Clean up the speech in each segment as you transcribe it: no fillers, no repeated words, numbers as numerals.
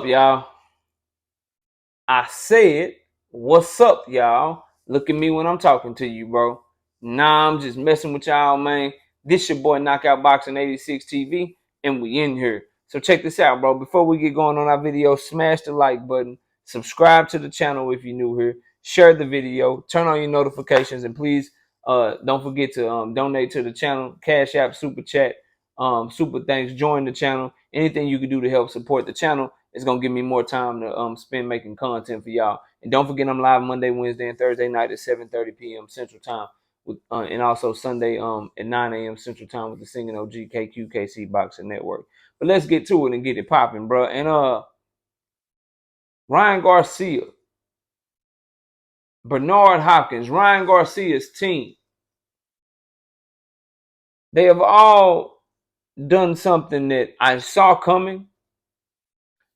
up, y'all? I said, what's up, y'all? Look at me when I'm talking to you, bro. Nah, I'm just messing with y'all, man. This your boy Knockout Boxing 86 TV, and we in here. So check this out, bro. Before we get going on our video, smash the like button, subscribe to the channel if you're new here, share the video, turn on your notifications, and please don't forget to donate to the channel, Cash App, Super Chat, Super Thanks, join the channel. Anything you can do to help support the channel is going to give me more time to spend making content for y'all. And don't forget, I'm live Monday, Wednesday, and Thursday night at 7:30 p.m. Central Time. And also Sunday at 9 a.m. Central Time with the Singing OG KQKC Boxing Network. But let's get to it and get it popping, bro. And Ryan Garcia, Bernard Hopkins, Ryan Garcia's team, they have all done something that I saw coming,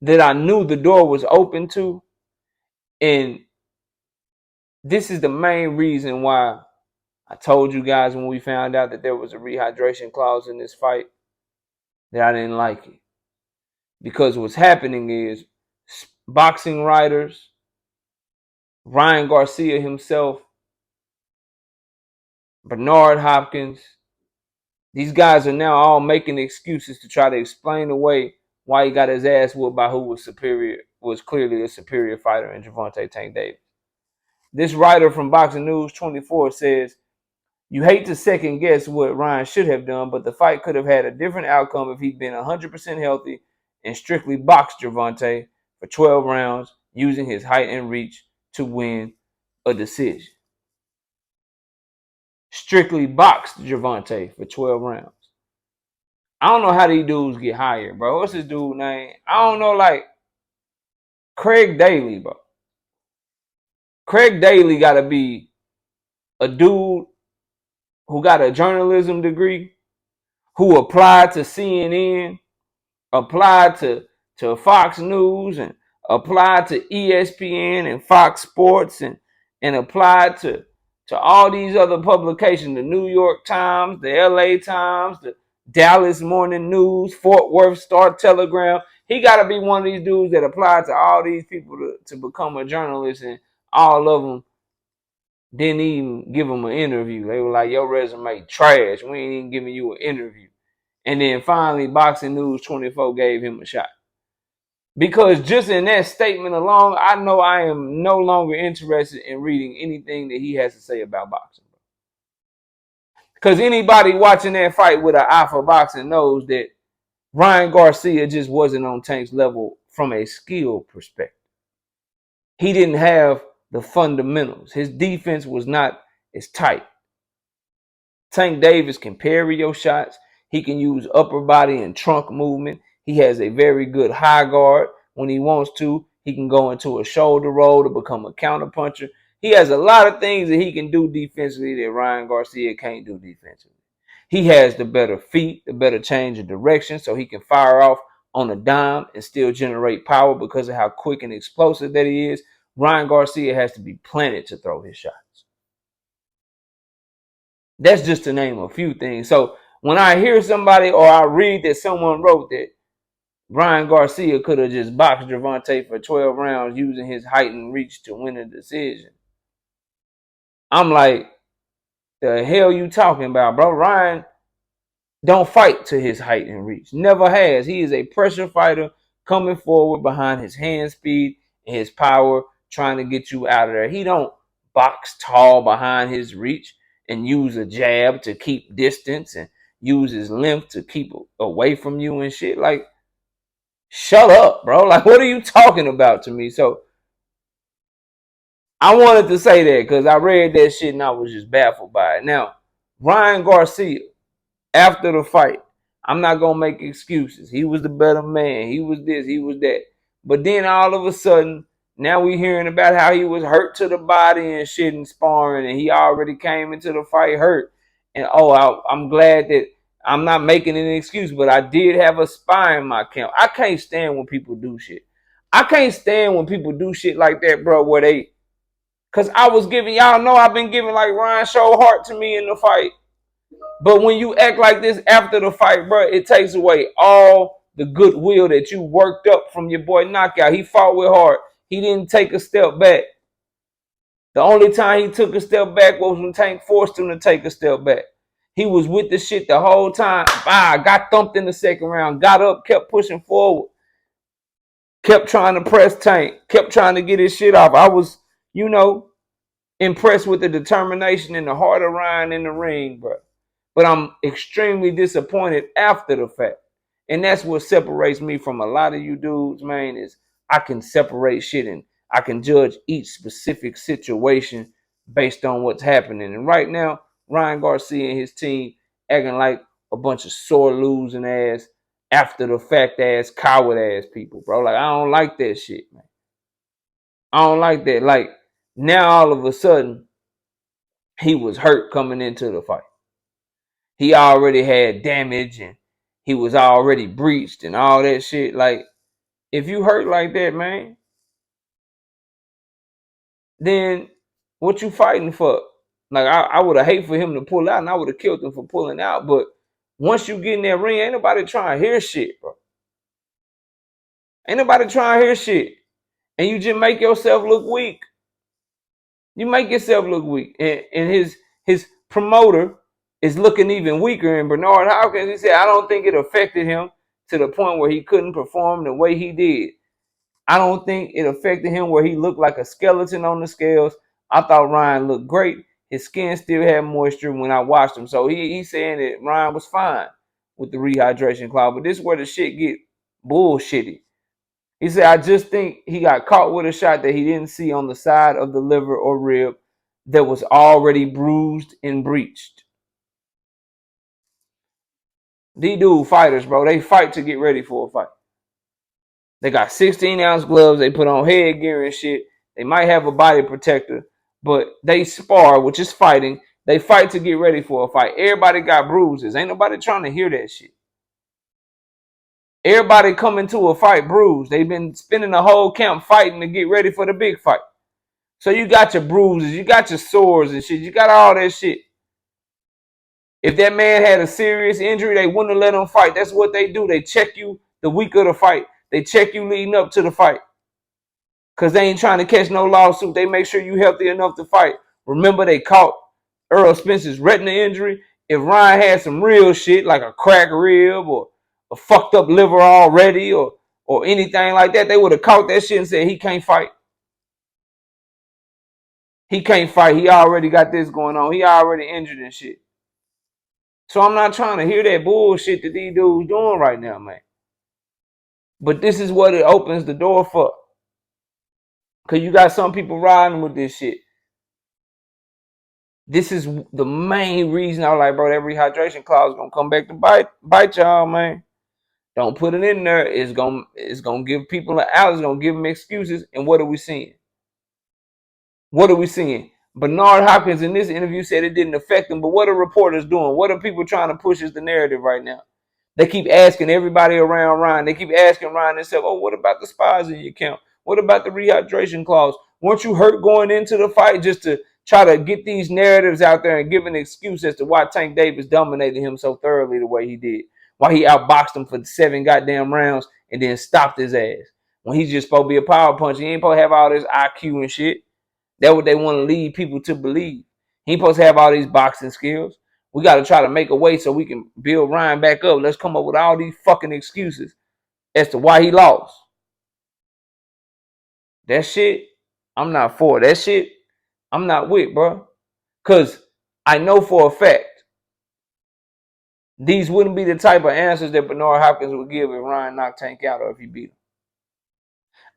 that I knew the door was open to. And this is the main reason why I told you guys when we found out that there was a rehydration clause in this fight that I didn't like it. Because what's happening is boxing writers, Ryan Garcia himself, Bernard Hopkins, these guys are now all making excuses to try to explain away why he got his ass whooped by who was clearly a superior fighter in Getvonta Tank Davis. This writer from Boxing News 24 says, "You hate to second guess what Ryan should have done, but the fight could have had a different outcome if he'd been 100% healthy and strictly boxed Getvonta for 12 rounds using his height and reach to win a decision." Strictly boxed Getvonta for 12 rounds. I don't know how these dudes get hired, bro. What's this dude name? I don't know, like Craig Daly, bro. Craig Daly got to be a dude who got a journalism degree, who applied to CNN, applied to Fox News, and applied to ESPN and Fox Sports, and applied to all these other publications, the New York Times, the LA Times, the Dallas Morning News, Fort Worth Star Telegram. He got to be one of these dudes that applied to all these people to become a journalist, and all of them didn't even give him an interview. They were like, your resume trash. We ain't even giving you an interview. And then finally, Boxing News 24 gave him a shot. Because just in that statement alone, I know I am no longer interested in reading anything that he has to say about boxing. Because anybody watching that fight with an eye for boxing knows that Ryan Garcia just wasn't on Tank's level from a skill perspective. He didn't have the fundamentals. His defense was not as tight. Tank Davis can parry your shots. He can use upper body and trunk movement. He has a very good high guard. When he wants to, he can go into a shoulder roll to become a counterpuncher. He has a lot of things that he can do defensively that Ryan Garcia can't do defensively. He has the better feet, the better change of direction, so he can fire off on a dime and still generate power because of how quick and explosive that he is. Ryan Garcia has to be planted to throw his shots. That's just to name a few things. So when I hear somebody or I read that someone wrote that Ryan Garcia could have just boxed Getvonta for 12 rounds using his height and reach to win a decision, I'm like, the hell you talking about, bro? Ryan don't fight to his height and reach. Never has. He is a pressure fighter coming forward behind his hand speed and his power, trying to get you out of there. He don't box tall behind his reach and use a jab to keep distance and use his length to keep away from you and shit. Like, shut up, bro. Like, what are you talking about to me? So I wanted to say that because I read that shit and I was just baffled by it. Now, Ryan Garcia, after the fight, I'm not going to make excuses. He was the better man. He was this, he was that. But then all of a sudden, now we hearing about how he was hurt to the body and shit in sparring, and he already came into the fight hurt. And I'm glad that I'm not making an excuse, but I did have a spy in my camp. I can't stand when people do shit. I can't stand when people do shit like that, bro, where they... Because I was giving... Y'all know I've been giving, like, Ryan showed heart to me in the fight. But when you act like this after the fight, bro, it takes away all the goodwill that you worked up from your boy Knockout. He fought with heart. He didn't take a step back. The only time he took a step back was when Tank forced him to take a step back. He was with the shit the whole time. Got thumped in the second round, got up, kept pushing forward, kept trying to press Tank, kept trying to get his shit off. I was, impressed with the determination and the heart of Ryan in the ring, bro. But I'm extremely disappointed after the fact. And that's what separates me from a lot of you dudes, man, is I can separate shit and I can judge each specific situation based on what's happening. And right now, Ryan Garcia and his team acting like a bunch of sore losing ass, after the fact ass, coward ass people, bro. Like, I don't like that shit, man. I don't like that. Like, now all of a sudden, he was hurt coming into the fight. He already had damage and he was already breached and all that shit. Like, if you hurt like that, man, then what you fighting for? Like, I would have hate for him to pull out, and I would have killed him for pulling out. But once you get in that ring, ain't nobody trying to hear shit, bro. Ain't nobody trying to hear shit. And you just make yourself look weak. You make yourself look weak. And his promoter is looking even weaker. And Bernard Hopkins, he said, I don't think it affected him to the point where he couldn't perform the way he did. I don't think it affected him where he looked like a skeleton on the scales. I thought Ryan looked great. His skin still had moisture when I watched him. So he's saying that Ryan was fine with the rehydration clause. But this is where the shit get bullshitty. He said, I just think he got caught with a shot that he didn't see on the side of the liver or rib that was already bruised and breached. These dude fighters, bro, they fight to get ready for a fight. They got 16-ounce gloves. They put on headgear and shit. They might have a body protector, but they spar, which is fighting. They fight to get ready for a fight. Everybody got bruises. Ain't nobody trying to hear that shit. Everybody coming to a fight bruised. They've been spending the whole camp fighting to get ready for the big fight. So you got your bruises, you got your sores and shit. You got all that shit. If that man had a serious injury, they wouldn't have let him fight. That's what they do. They check you the week of the fight. They check you leading up to the fight. Because they ain't trying to catch no lawsuit. They make sure you healthy enough to fight. Remember, they caught Earl Spence's retina injury. If Ryan had some real shit, like a cracked rib or a fucked up liver already or anything like that, they would have caught that shit and said, he can't fight. He can't fight. He already got this going on. He already injured and shit. So I'm not trying to hear that bullshit that these dudes doing right now, man. But this is what it opens the door for. Because you got some people riding with this shit. This is the main reason I was like, bro, that rehydration clause is going to come back to bite y'all, man. Don't put it in there. It's gonna give people an out. It's going to give them excuses. And what are we seeing? What are we seeing? Bernard Hopkins in this interview said it didn't affect him, but what are reporters doing? What are people trying to push as the narrative right now? They keep asking everybody around Ryan. They keep asking Ryan themselves, oh, what about the spies in your camp? What about the rehydration clause? Weren't you hurt going into the fight just to try to get these narratives out there and give an excuse as to why Tank Davis dominated him so thoroughly the way he did? Why he outboxed him for 7 goddamn rounds and then stopped his ass? When he's just supposed to be a power puncher. He ain't supposed to have all this IQ and shit. That's what they want to lead people to believe. He ain't supposed to have all these boxing skills. We got to try to make a way so we can build Ryan back up. Let's come up with all these fucking excuses as to why he lost. That shit, I'm not for. That shit, I'm not with, bro. Because I know for a fact these wouldn't be the type of answers that Bernard Hopkins would give if Ryan knocked Tank out or if he beat him.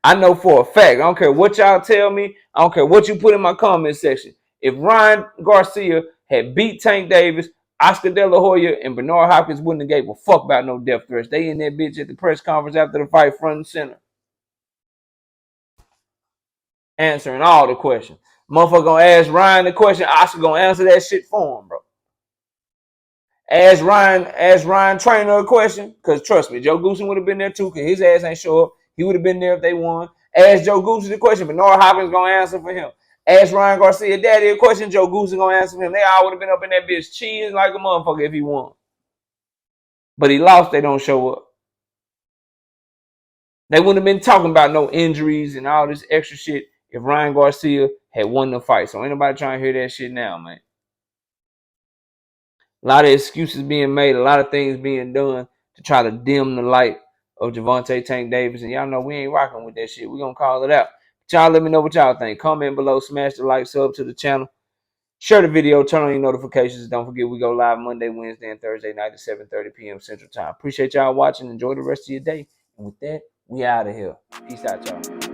I know for a fact. I don't care what y'all tell me. I don't care what you put in my comment section. If Ryan Garcia had beat Tank Davis, Oscar De La Hoya, and Bernard Hopkins wouldn't have gave a fuck about no death threats. They in that bitch at the press conference after the fight, front and center. Answering all the questions. Motherfucker gonna ask Ryan the question. Oscar gonna answer that shit for him, bro. Ask Ryan Trainer a question. Because trust me, Joe Goosen would have been there too, because his ass ain't show up. He would have been there if they won. Ask Joe Goosen the question, but Bernard Hopkins gonna answer for him. Ask Ryan Garcia daddy a question, Joe Goosen gonna answer for him. They all would have been up in that bitch cheating like a motherfucker if he won. But he lost, they don't show up. They wouldn't have been talking about no injuries and all this extra shit if Ryan Garcia had won the fight. So ain't nobody trying to hear that shit now, man. A lot of excuses being made, a lot of things being done to try to dim the light of Getvonta Tank Davis. And y'all know we ain't rocking with that shit. We're going to call it out. But y'all let me know what y'all think. Comment below, smash the like, sub to the channel. Share the video, turn on your notifications. Don't forget we go live Monday, Wednesday, and Thursday night at 7:30 p.m. Central Time. Appreciate y'all watching. Enjoy the rest of your day. And with that, we out of here. Peace out, y'all.